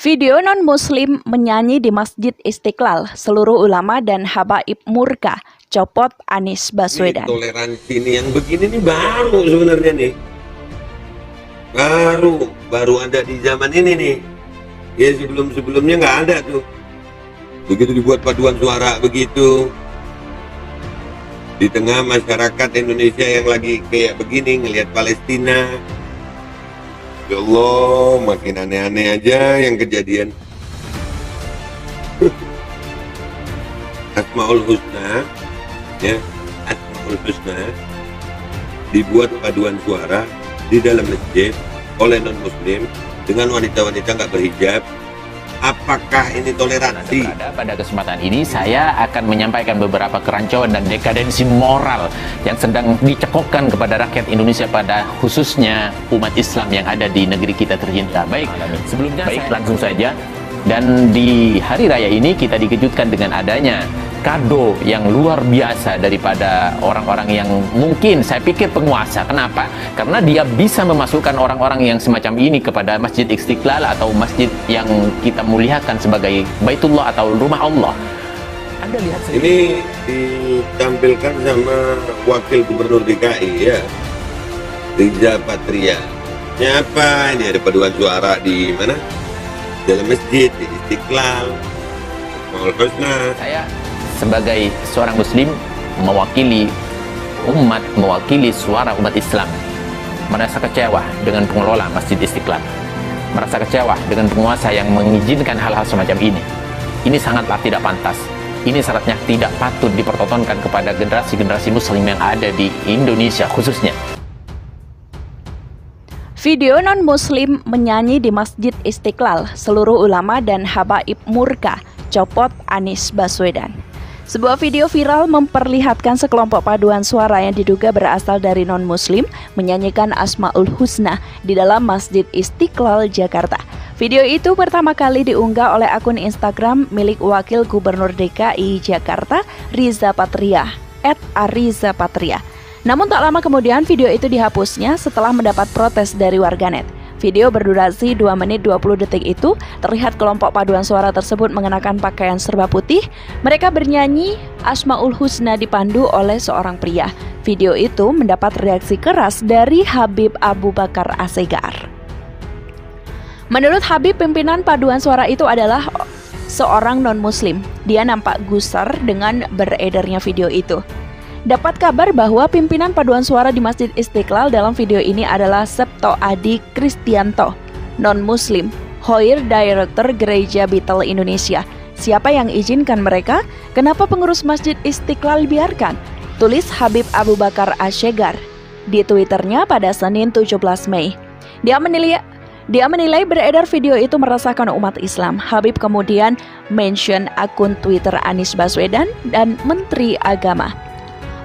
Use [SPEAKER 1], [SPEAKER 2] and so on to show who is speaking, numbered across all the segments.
[SPEAKER 1] Video non-muslim menyanyi di Masjid Istiqlal, seluruh ulama dan habaib murka, copot Anies Baswedan.
[SPEAKER 2] Toleransi ini yang begini nih baru sebenarnya nih. Baru ada di zaman ini nih. Ya sebelumnya nggak ada tuh. Begitu dibuat paduan suara begitu. Di tengah masyarakat Indonesia yang lagi kayak begini ngelihat Palestina. Ya Allah, makin aneh-aneh aja yang kejadian. Asmaul Husna, ya, Asmaul Husna dibuat paduan suara di dalam masjid oleh non-muslim dengan wanita-wanita nggak berhijab. Apakah ini toleransi?
[SPEAKER 3] Pada kesempatan ini saya akan menyampaikan beberapa kerancuan dan dekadensi moral yang sedang dicekokkan kepada rakyat Indonesia, pada khususnya umat Islam yang ada di negeri kita tercinta. Sebelumnya langsung saja. Dan di hari raya ini kita dikejutkan dengan adanya kado yang luar biasa daripada orang-orang yang mungkin saya pikir penguasa. Kenapa? Karena dia bisa memasukkan orang-orang yang semacam ini kepada Masjid Istiqlal atau masjid yang kita muliakan sebagai Baitullah atau rumah Allah. Anda lihat sendiri.
[SPEAKER 2] Ini ditampilkan sama Wakil Gubernur DKI, ya, Riza Patria. Siapa ini? Ada paduan suara di mana? Dalam masjid di Istiqlal. Asmaul Husna.
[SPEAKER 3] Saya sebagai seorang muslim mewakili umat, mewakili suara umat Islam, merasa kecewa dengan pengelola Masjid Istiqlal, merasa kecewa dengan penguasa yang mengizinkan hal-hal semacam ini. Ini sangatlah tidak pantas. Ini syaratnya tidak patut dipertontonkan kepada generasi-generasi muslim yang ada di Indonesia khususnya.
[SPEAKER 1] Video non-muslim menyanyi di Masjid Istiqlal, seluruh ulama dan habaib murka, copot Anies Baswedan. Sebuah video viral memperlihatkan sekelompok paduan suara yang diduga berasal dari non-muslim menyanyikan Asmaul Husna di dalam Masjid Istiqlal, Jakarta. Video itu pertama kali diunggah oleh akun Instagram milik Wakil Gubernur DKI Jakarta, Riza Patria, @arizapatria. Namun tak lama kemudian video itu dihapusnya setelah mendapat protes dari warganet. Video berdurasi 2 menit 20 detik itu terlihat kelompok paduan suara tersebut mengenakan pakaian serba putih. Mereka bernyanyi Asmaul Husna dipandu oleh seorang pria. Video itu mendapat reaksi keras dari Habib Abu Bakar Assegar. Menurut Habib, pimpinan paduan suara itu adalah seorang non-muslim. Dia nampak gusar dengan beredarnya video itu. Dapat kabar bahwa pimpinan paduan suara di Masjid Istiqlal dalam video ini adalah Septo Adi Kristianto, non-muslim, Choir Director Gereja Betel Indonesia. Siapa yang izinkan mereka? Kenapa pengurus Masjid Istiqlal biarkan? Tulis Habib Abu Bakar Assegar di Twitternya pada Senin 17 Mei. Dia menilai beredar video itu meresahkan umat Islam. Habib kemudian mention akun Twitter Anies Baswedan dan Menteri Agama.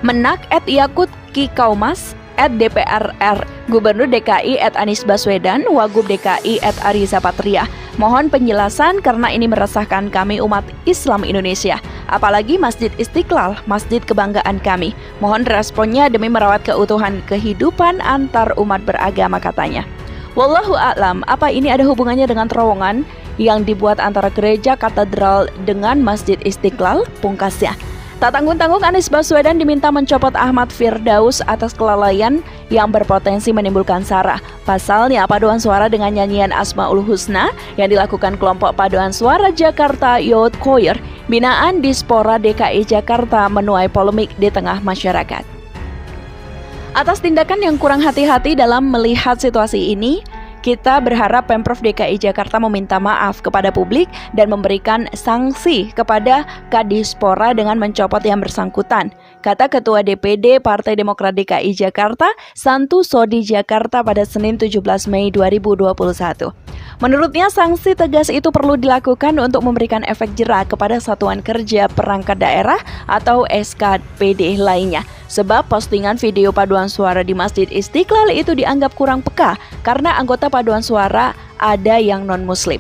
[SPEAKER 1] Menak @Yakut Kikaumas @DPRR, Gubernur DKI @Anies Baswedan, Wagub DKI @Ariza Patria. Mohon penjelasan karena ini meresahkan kami umat Islam Indonesia. Apalagi Masjid Istiqlal, masjid kebanggaan kami. Mohon responnya demi merawat keutuhan kehidupan antar umat beragama, katanya. Wallahu a'lam, apa ini ada hubungannya dengan terowongan yang dibuat antara gereja katedral dengan Masjid Istiqlal? Pungkasnya. Tak tanggung-tanggung Anies Baswedan diminta mencopot Ahmad Firdaus atas kelalaian yang berpotensi menimbulkan sara. Pasalnya paduan suara dengan nyanyian Asmaul Husna yang dilakukan kelompok paduan suara Jakarta Youth Choir binaan Dispora DKI Jakarta menuai polemik di tengah masyarakat. Atas tindakan yang kurang hati-hati dalam melihat situasi ini, kita berharap Pemprov DKI Jakarta meminta maaf kepada publik dan memberikan sanksi kepada Kadispora dengan mencopot yang bersangkutan, kata Ketua DPD Partai Demokrat DKI Jakarta, Santu Sodi Jakarta pada Senin 17 Mei 2021. Menurutnya, sanksi tegas itu perlu dilakukan untuk memberikan efek jera kepada Satuan Kerja Perangkat Daerah atau SKPD lainnya. Sebab postingan video paduan suara di Masjid Istiqlal itu dianggap kurang peka karena anggota paduan suara ada yang non-muslim.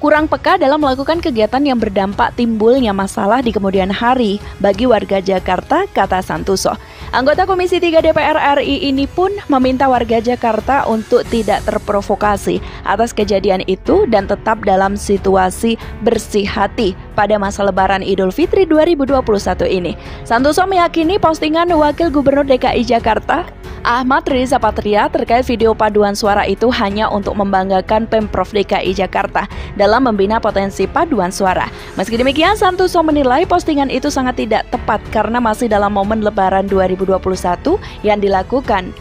[SPEAKER 1] kurang peka dalam melakukan kegiatan yang berdampak timbulnya masalah di kemudian hari bagi warga Jakarta, kata Santoso. Anggota Komisi 3 DPR RI ini pun meminta warga Jakarta untuk tidak terprovokasi atas kejadian itu dan tetap dalam situasi bersih hati pada masa Lebaran Idul Fitri 2021 ini. Santoso meyakini postingan Wakil Gubernur DKI Jakarta Ahmad Riza Patria terkait video paduan suara itu hanya untuk membanggakan Pemprov DKI Jakarta dalam membina potensi paduan suara. Meski demikian, Santoso menilai postingan itu sangat tidak tepat karena masih dalam momen Lebaran 2021 yang dilakukan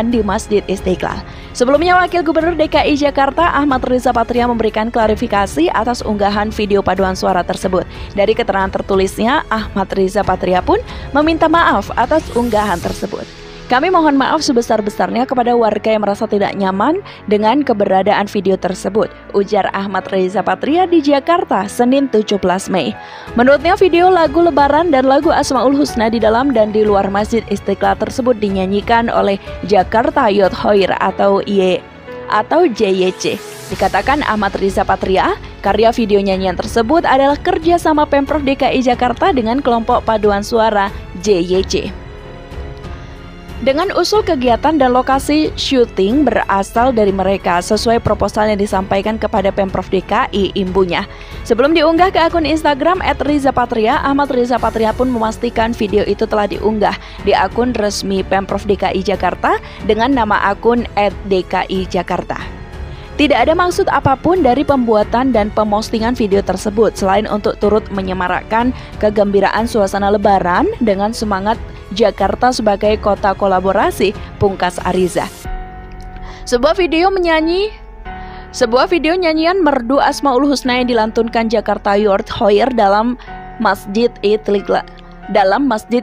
[SPEAKER 1] di Masjid Istiqlal. Sebelumnya, Wakil Gubernur DKI Jakarta Ahmad Riza Patria memberikan klarifikasi atas unggahan video paduan suara tersebut. Dari keterangan tertulisnya, Ahmad Riza Patria pun meminta maaf atas unggahan tersebut. Kami mohon maaf sebesar-besarnya kepada warga yang merasa tidak nyaman dengan keberadaan video tersebut, ujar Ahmad Riza Patria di Jakarta, Senin 17 Mei. Menurutnya, video lagu Lebaran dan lagu Asmaul Husna di dalam dan di luar Masjid Istiqlal tersebut dinyanyikan oleh Jakarta Youth Choir atau JYC. Dikatakan Ahmad Riza Patria, karya video nyanyian tersebut adalah kerjasama Pemprov DKI Jakarta dengan kelompok paduan suara JYC. Dengan usul kegiatan dan lokasi syuting berasal dari mereka sesuai proposal yang disampaikan kepada Pemprov DKI, imbunya. Sebelum diunggah ke akun Instagram @rizapatria, Ahmad Riza Patria pun memastikan video itu telah diunggah di akun resmi Pemprov DKI Jakarta dengan nama akun @dki Jakarta. Tidak ada maksud apapun dari pembuatan dan pemostingan video tersebut selain untuk turut menyemarakkan kegembiraan suasana Lebaran dengan semangat Jakarta sebagai kota kolaborasi, pungkas Ariza. Sebuah video nyanyian merdu Asmaul Husna yang dilantunkan Jakarta Youth Choir dalam Masjid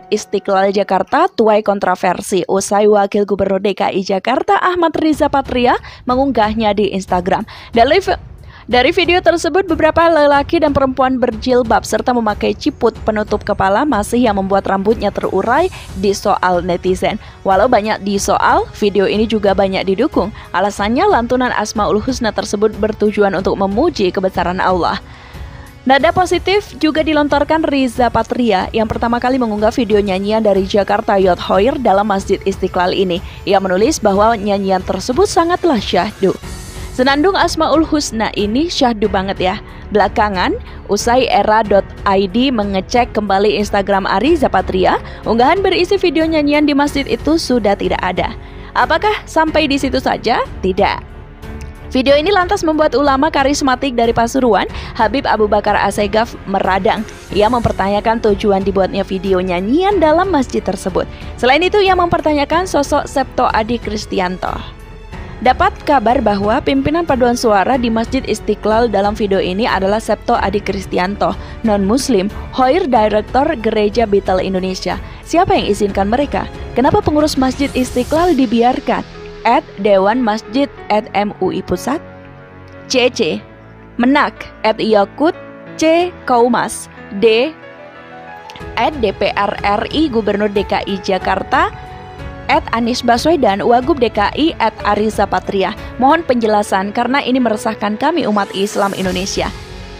[SPEAKER 1] Istiqlal Jakarta tuai kontroversi usai Wakil Gubernur DKI Jakarta Ahmad Riza Patria mengunggahnya di Instagram. Dari video tersebut, beberapa lelaki dan perempuan berjilbab serta memakai ciput penutup kepala masih yang membuat rambutnya terurai di soal netizen. Walau banyak disoal, video ini juga banyak didukung. Alasannya, lantunan Asmaul Husna tersebut bertujuan untuk memuji kebesaran Allah. Nada positif juga dilontarkan Riza Patria yang pertama kali mengunggah video nyanyian dari Jakarta Youth Choir dalam Masjid Istiqlal ini. Ia menulis bahwa nyanyian tersebut sangatlah syahdu. Senandung Asmaul Husna ini syahdu banget ya. Belakangan, usai era.id mengecek kembali Instagram Riza Patria, unggahan berisi video nyanyian di masjid itu sudah tidak ada. Apakah sampai di situ saja? Tidak. Video ini lantas membuat ulama karismatik dari Pasuruan, Habib Abu Bakar Assegaf, meradang. Ia mempertanyakan tujuan dibuatnya video nyanyian dalam masjid tersebut. Selain itu, ia mempertanyakan sosok Septo Adi Kristianto. Dapat kabar bahwa pimpinan paduan suara di Masjid Istiqlal dalam video ini adalah Septo Adi Kristianto, non-muslim, Choir Director Gereja Betel Indonesia. Siapa yang izinkan mereka? Kenapa pengurus Masjid Istiqlal dibiarkan? @Dewan Masjid @MUI Pusat, CC Menak @Yakut, C Kaumas, D @DPR RI Gubernur DKI Jakarta, Anies Baswedan, Wagub DKI @Ariza Patria. Mohon penjelasan karena ini meresahkan kami umat Islam Indonesia.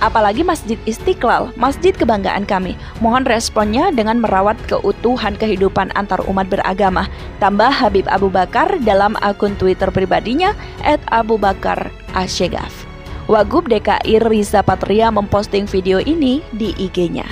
[SPEAKER 1] Apalagi Masjid Istiqlal, masjid kebanggaan kami. Mohon responnya dengan merawat keutuhan kehidupan antar umat beragama. Tambah Habib Abu Bakar dalam akun Twitter pribadinya @AbuBakarAsyegaf. Wagub DKI Riza Patria memposting video ini di IG-nya.